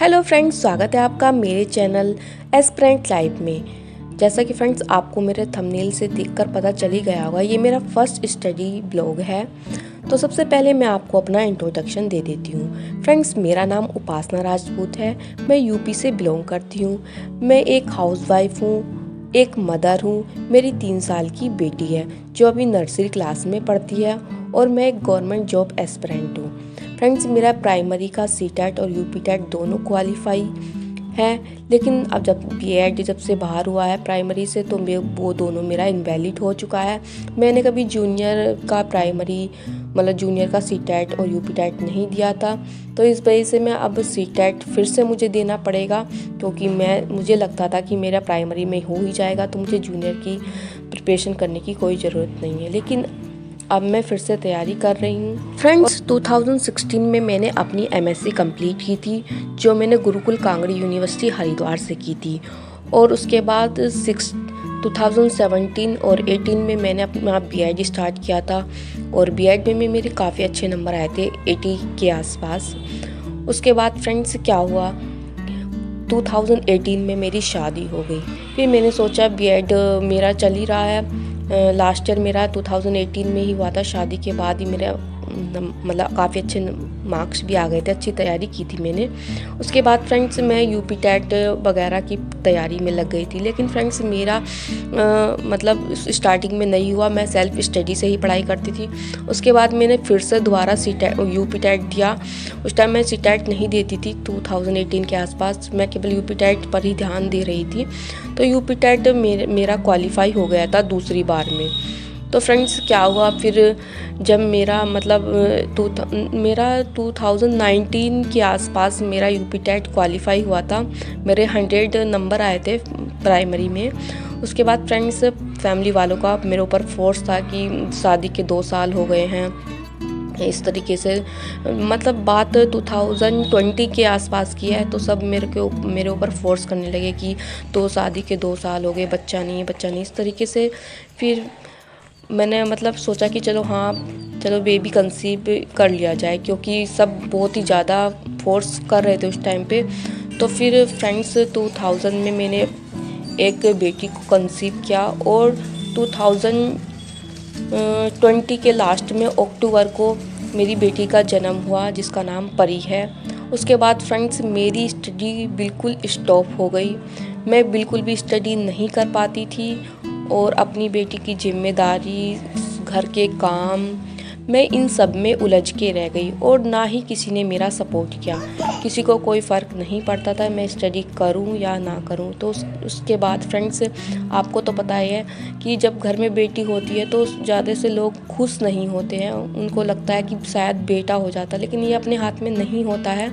Hello friends, स्वागत है आपका मेरे चैनल एस्पिरेंट लाइफ में। जैसा कि फ्रेंड्स आपको मेरे थंबनेल से देखकर पता चल ही गया होगा, ये मेरा फर्स्ट स्टडी ब्लॉग है। तो सबसे पहले मैं आपको अपना इंट्रोडक्शन दे देती हूँ। फ्रेंड्स, मेरा नाम उपासना राजपूत है। मैं यूपी से बिलोंग करती हूँ। मैं एक हाउसवाइफ हूँ, एक मदर हूँ। मेरी 3 साल की बेटी है जो अभी नर्सरी क्लास में पढ़ती है और मैं एक गवर्नमेंट जॉब एस्पिरेंट हूँ। फ्रेंड्स, मेरा प्राइमरी का सीटेट और यूपीटेट दोनों क्वालिफाई है, लेकिन अब जब बीएड जब से बाहर हुआ है प्राइमरी से तो वो दोनों मेरा इनवैलिड हो चुका है। मैंने कभी जूनियर का प्राइमरी मतलब जूनियर का सीटेट और यूपीटेट नहीं दिया था, तो इस वजह से मैं अब सीटेट फिर से मुझे देना पड़ेगा, क्योंकि मुझे लगता था कि मेरा प्राइमरी में हो ही जाएगा तो मुझे जूनियर की प्रिपरेशन करने की कोई ज़रूरत नहीं है। लेकिन अब मैं फिर से तैयारी कर रही हूँ। फ्रेंड्स, 2016 में मैंने अपनी एमएससी कंप्लीट की थी, जो मैंने गुरुकुल कांगड़ी यूनिवर्सिटी हरिद्वार से की थी। और उसके बाद 2017 और 18 में मैंने अपना बीएड स्टार्ट किया था और बीएड में मेरे काफ़ी अच्छे नंबर आए थे, 80 के आसपास। उसके बाद फ्रेंड्स क्या हुआ, 2018 में मेरी शादी हो गई। फिर मैंने सोचा बीएड मेरा चल ही रहा है, लास्ट ईयर मेरा 2018 में ही हुआ था। शादी के बाद ही मेरा मतलब काफ़ी अच्छे मार्क्स भी आ गए थे, अच्छी तैयारी की थी मैंने। उसके बाद फ्रेंड्स मैं यूपीटेट वगैरह की तैयारी में लग गई थी, लेकिन फ्रेंड्स मेरा मतलब स्टार्टिंग में नहीं हुआ। मैं सेल्फ स्टडी से ही पढ़ाई करती थी। उसके बाद मैंने फिर से दोबारा यूपीटेट दिया। उस टाइम मैं सीटेट नहीं देती थी, 2018 के आसपास मैं केवल यूपीटेट पर ही ध्यान दे रही थी। तो यूपीटेट मेरा क्वालिफाई हो गया था दूसरी बार में। तो फ्रेंड्स क्या हुआ फिर, जब मेरा मतलब मेरा 2019 के आसपास मेरा यूपीटेट क्वालिफाई हुआ था, मेरे 100 नंबर आए थे प्राइमरी में। उसके बाद फ्रेंड्स फैमिली वालों का मेरे ऊपर फोर्स था कि शादी के 2 साल हो गए हैं, इस तरीके से मतलब बात 2020 के आसपास की है। तो सब मेरे ऊपर फोर्स करने लगे कि तो शादी के 2 साल हो गए, बच्चा नहीं, इस तरीके से। फिर मैंने मतलब सोचा कि चलो बेबी कंसीव कर लिया जाए, क्योंकि सब बहुत ही ज़्यादा फोर्स कर रहे थे उस टाइम पे। तो फिर फ्रेंड्स 2000 में मैंने एक बेटी को कंसीव किया और 2020 के लास्ट में अक्टूबर को मेरी बेटी का जन्म हुआ, जिसका नाम परी है। उसके बाद फ्रेंड्स मेरी स्टडी बिल्कुल स्टॉप हो गई। मैं बिल्कुल भी स्टडी नहीं कर पाती थी और अपनी बेटी की जिम्मेदारी, घर के काम, मैं इन सब में उलझ के रह गई और ना ही किसी ने मेरा सपोर्ट किया। किसी को कोई फ़र्क नहीं पड़ता था मैं स्टडी करूं या ना करूं। तो उसके बाद फ्रेंड्स आपको तो पता ही है कि जब घर में बेटी होती है तो ज़्यादा से लोग खुश नहीं होते हैं। उनको लगता है कि शायद बेटा हो जाता, लेकिन ये अपने हाथ में नहीं होता है।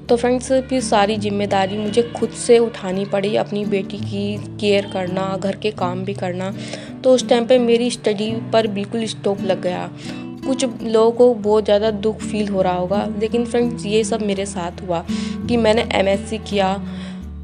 तो फ्रेंड्स फिर सारी जिम्मेदारी मुझे खुद से उठानी पड़ी, अपनी बेटी की केयर करना, घर के काम भी करना। तो उस टाइम पे मेरी स्टडी पर बिल्कुल स्टॉप लग गया। कुछ लोगों को बहुत ज़्यादा दुख फील हो रहा होगा, लेकिन फ्रेंड्स ये सब मेरे साथ हुआ कि मैंने एमएससी किया,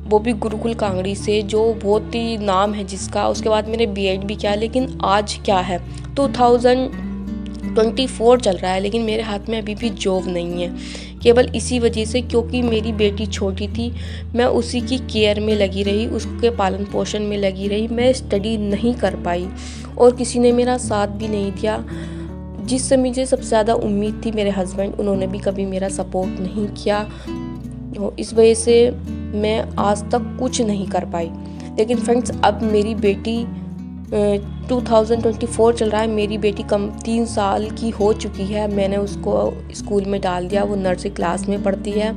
वो भी गुरुकुल कांगड़ी से, जो बहुत ही नाम है जिसका। उसके बाद मैंने बीएड भी किया, लेकिन आज क्या है 2024 चल रहा है, लेकिन मेरे हाथ में अभी भी जॉब नहीं है। केवल इसी वजह से क्योंकि मेरी बेटी छोटी थी, मैं उसी की केयर में लगी रही, उसके पालन पोषण में लगी रही। मैं स्टडी नहीं कर पाई और किसी ने मेरा साथ भी नहीं दिया। जिससे मुझे सबसे ज़्यादा उम्मीद थी मेरे हस्बैंड, उन्होंने भी कभी मेरा सपोर्ट नहीं किया। इस वजह से मैं आज तक कुछ नहीं कर पाई। लेकिन फ्रेंड्स अब मेरी बेटी 2024 चल रहा है, मेरी बेटी 3 साल की हो चुकी है। मैंने उसको स्कूल में डाल दिया, वो नर्सरी क्लास में पढ़ती है।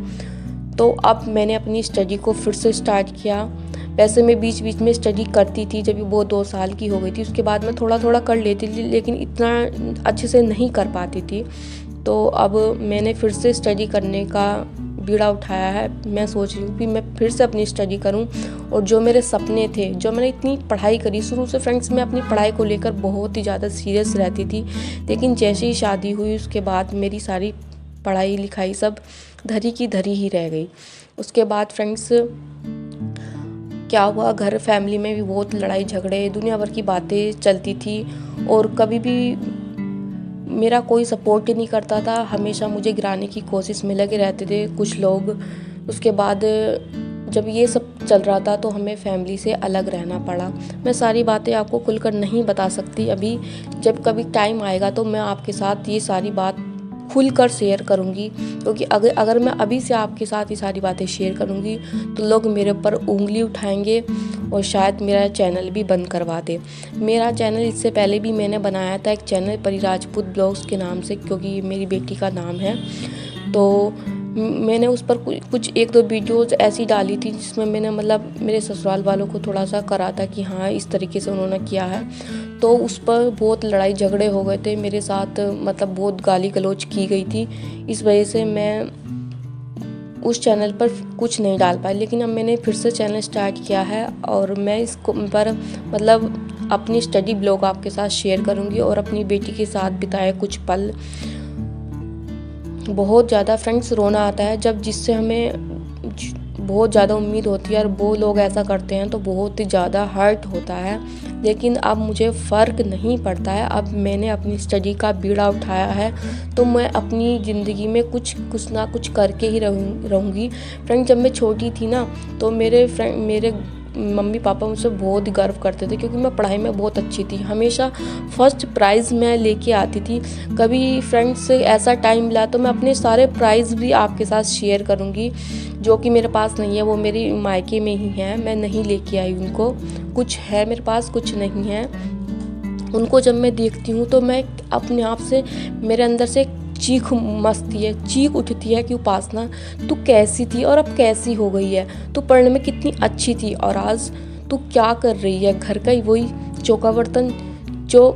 तो अब मैंने अपनी स्टडी को फिर से स्टार्ट किया। वैसे मैं बीच बीच में स्टडी करती थी, जब वो 2 साल की हो गई थी उसके बाद मैं थोड़ा थोड़ा कर लेती थी, लेकिन इतना अच्छे से नहीं कर पाती थी। तो अब मैंने फिर से स्टडी करने का बीड़ा उठाया है। मैं सोच रही हूँ कि मैं फिर से अपनी स्टडी करूँ और जो मेरे सपने थे, जो मैंने इतनी पढ़ाई करी शुरू से फ्रेंड्स, मैं अपनी पढ़ाई को लेकर बहुत ही ज़्यादा सीरियस रहती थी। लेकिन जैसे ही शादी हुई उसके बाद मेरी सारी पढ़ाई लिखाई सब धरी की धरी ही रह गई। उसके बाद फ्रेंड्स क्या हुआ, घर फैमिली में भी बहुत लड़ाई झगड़े, दुनिया भर की बातें चलती थी और कभी भी मेरा कोई सपोर्ट ही नहीं करता था। हमेशा मुझे गिराने की कोशिश में लगे रहते थे कुछ लोग। उसके बाद जब ये सब चल रहा था तो हमें फैमिली से अलग रहना पड़ा। मैं सारी बातें आपको खुलकर नहीं बता सकती अभी, जब कभी टाइम आएगा तो मैं आपके साथ ये सारी बात खुलकर शेयर करूँगी, क्योंकि अगर मैं अभी से आपके साथ ये सारी बातें शेयर करूँगी तो लोग मेरे ऊपर उंगली उठाएंगे और शायद मेरा चैनल भी बंद करवा दे। मेरा चैनल इससे पहले भी मैंने बनाया था एक चैनल परी राजपूत ब्लॉग्स के नाम से, क्योंकि ये मेरी बेटी का नाम है। तो मैंने उस पर कुछ 1-2 वीडियोज़ ऐसी डाली थी जिसमें मैंने मतलब मेरे ससुराल वालों को थोड़ा सा करा था कि हाँ इस तरीके से उन्होंने किया है। तो उस पर बहुत लड़ाई झगड़े हो गए थे मेरे साथ, मतलब बहुत गाली गलौज की गई थी। इस वजह से मैं उस चैनल पर कुछ नहीं डाल पाई, लेकिन अब मैंने फिर से चैनल स्टार्ट किया है और मैं इसको पर मतलब अपनी स्टडी ब्लॉग आपके साथ शेयर करूँगी और अपनी बेटी के साथ बिताए कुछ पल। बहुत ज़्यादा फ्रेंड्स रोना आता है जब जिससे हमें बहुत ज़्यादा उम्मीद होती है और वो लोग ऐसा करते हैं तो बहुत ही ज़्यादा हर्ट होता है। लेकिन अब मुझे फ़र्क नहीं पड़ता है, अब मैंने अपनी स्टडी का बीड़ा उठाया है तो मैं अपनी ज़िंदगी में कुछ ना कुछ करके ही रहूँगी। फ्रेंड, जब मैं छोटी थी ना तो मेरे मम्मी पापा मुझसे बहुत गर्व करते थे, क्योंकि मैं पढ़ाई में बहुत अच्छी थी, हमेशा फर्स्ट प्राइज़ मैं लेके आती थी। कभी फ्रेंड्स ऐसा टाइम मिला तो मैं अपने सारे प्राइज़ भी आपके साथ शेयर करूँगी, जो कि मेरे पास नहीं है, वो मेरी मायके में ही है, मैं नहीं लेके आई उनको। कुछ है मेरे पास, कुछ नहीं है। उनको जब मैं देखती हूँ तो मैं अपने आप से, मेरे अंदर से चीख उठती है कि उपासना तू कैसी थी और अब कैसी हो गई है, तू पढ़ने में कितनी अच्छी थी और आज तू क्या कर रही है, घर का ही वही चौका बर्तन जो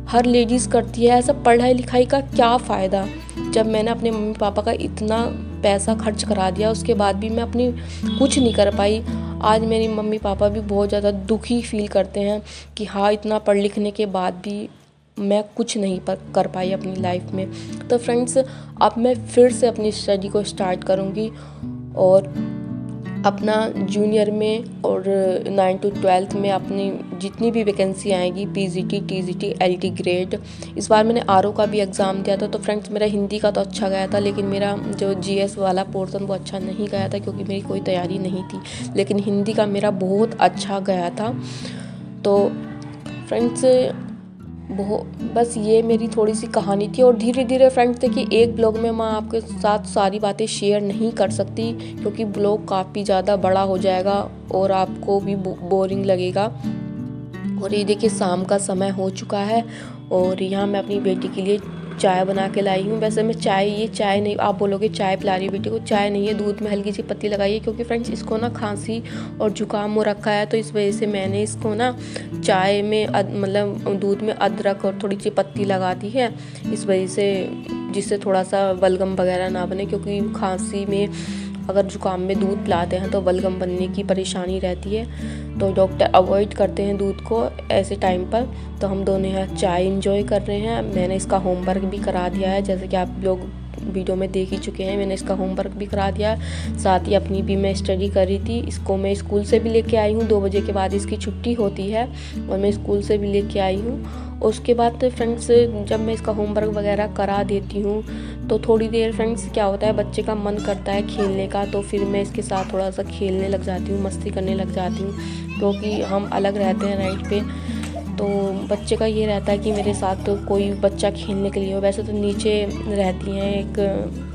हर लेडीज़ करती है, ऐसा पढ़ाई लिखाई का क्या फ़ायदा। जब मैंने अपने मम्मी पापा का इतना पैसा खर्च करा दिया उसके बाद भी मैं अपनी कुछ नहीं कर पाई। आज मेरी मम्मी पापा भी बहुत ज़्यादा दुखी फील करते हैं कि हाँ इतना पढ़ लिखने के बाद भी मैं कुछ नहीं कर पाई अपनी लाइफ में। तो फ्रेंड्स, अब मैं फिर से अपनी स्टडी को स्टार्ट करूँगी और अपना जूनियर में और 9 to 12th में अपनी जितनी भी वैकेंसी आएगी, पीजीटी, टीजीटी, एलटी ग्रेड। इस बार मैंने आरओ का भी एग्ज़ाम दिया था। तो फ्रेंड्स, मेरा हिंदी का तो अच्छा गया था, लेकिन मेरा जो जीएस वाला पोर्शन वो अच्छा नहीं गया था, क्योंकि मेरी कोई तैयारी नहीं थी। लेकिन हिंदी का मेरा बहुत अच्छा गया था। तो फ्रेंड्स, बस ये मेरी थोड़ी सी कहानी थी। और धीरे धीरे फ्रेंड्स, देखिए एक ब्लॉग में मैं आपके साथ सारी बातें शेयर नहीं कर सकती, क्योंकि ब्लॉग काफ़ी ज़्यादा बड़ा हो जाएगा और आपको भी बोरिंग लगेगा। और ये देखिए शाम का समय हो चुका है और यहाँ मैं अपनी बेटी के लिए चाय बना के लाई हूँ। वैसे मैं ये चाय नहीं, आप बोलोगे चाय पिला रही है बेटी को, चाय नहीं है, दूध में हल्की सी पत्ती लगाई है, क्योंकि फ्रेंड्स इसको ना खांसी और जुकाम हो रखा है। तो इस वजह से मैंने इसको ना चाय में मतलब दूध में अदरक और थोड़ी सी पत्ती लगा दी है, इस वजह से जिससे थोड़ा सा बलगम वगैरह ना बने, क्योंकि खांसी में अगर जुकाम में दूध पिलाते हैं तो बलगम बनने की परेशानी रहती है। तो डॉक्टर अवॉइड करते हैं दूध को ऐसे टाइम पर। तो हम दोनों यहाँ चाय इंजॉय कर रहे हैं। मैंने इसका होमवर्क भी करा दिया है, जैसे कि आप लोग वीडियो में देख ही चुके हैं। मैंने इसका होमवर्क भी करा दिया, साथ ही अपनी भी मैं स्टडी कर रही थी। इसको मैं स्कूल से भी लेके आई हूँ, 2 बजे के बाद इसकी छुट्टी होती है और मैं स्कूल से भी लेके आई हूँ। उसके बाद फ्रेंड्स, जब मैं इसका होमवर्क वगैरह करा देती हूँ तो थोड़ी देर फ्रेंड्स क्या होता है, बच्चे का मन करता है खेलने का, तो फिर मैं इसके साथ थोड़ा सा खेलने लग जाती हूँ, मस्ती करने लग जाती हूँ, क्योंकि हम अलग रहते हैं नाइट पे। तो बच्चे का ये रहता है कि मेरे साथ तो कोई बच्चा खेलने के लिए हो। वैसे तो नीचे रहती हैं एक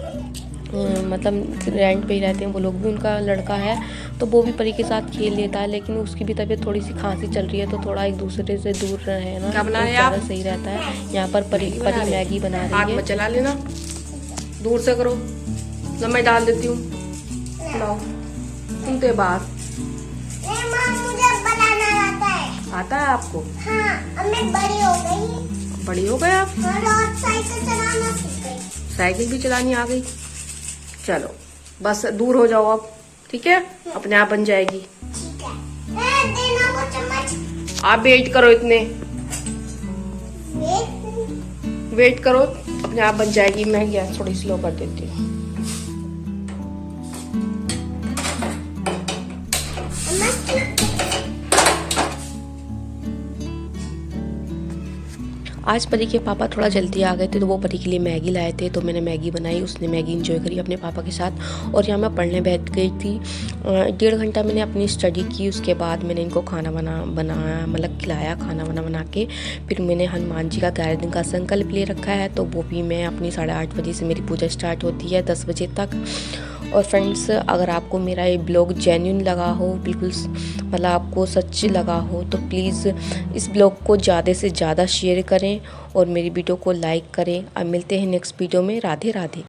मतलब रेंट पे ही रहते हैं वो लोग भी, उनका लड़का है तो वो भी परी के साथ खेल लेता है, लेकिन उसकी भी तबीयत थोड़ी सी खांसी चल रही है, तो थोड़ा एक दूसरे से दूर रहे ना तो ज़्यादा सही रहता है। यहाँ पर परी मैगी बना रही है। हाथ में चला लेना, दूर से करो ना, मैं डाल देती हूँ। लाओ सुनते बात। मुझे बनाना आता है। आता है आपको? हाँ, अब मैं बड़ी हो गई। बड़ी हो गए आप? हाँ, और साइकिल चलाना सीख गई। साइकिल भी चलानी आ गई? चलो बस दूर हो जाओ अब, ठीक है, अपने आप बन जाएगी। ठीक है, देना वो चम्मच। आप वेट करो, इतने वेट करो, अपने आप बन जाएगी। मैं गैस थोड़ी स्लो कर देती हूँ। आज परी के पापा थोड़ा जल्दी आ गए थे, तो वो परी के लिए मैगी लाए थे, तो मैंने मैगी बनाई, उसने मैगी इंजॉय करी अपने पापा के साथ। और यहाँ मैं पढ़ने बैठ गई थी। 1.5 घंटा मैंने अपनी स्टडी की, उसके बाद मैंने इनको खाना बनाया मतलब खिलाया, खाना बना के फिर मैंने हनुमान जी का 11 दिन का संकल्प ले रखा है, तो वो भी मैं अपनी 8:30 बजे से मेरी पूजा स्टार्ट होती है 10 बजे तक। और फ्रेंड्स, अगर आपको मेरा ये ब्लॉग जेन्युइन लगा हो, बिल्कुल मतलब आपको सच लगा हो, तो प्लीज़ इस ब्लॉग को ज़्यादा से ज़्यादा शेयर करें और मेरी वीडियो को लाइक करें। अब मिलते हैं नेक्स्ट वीडियो में। राधे राधे।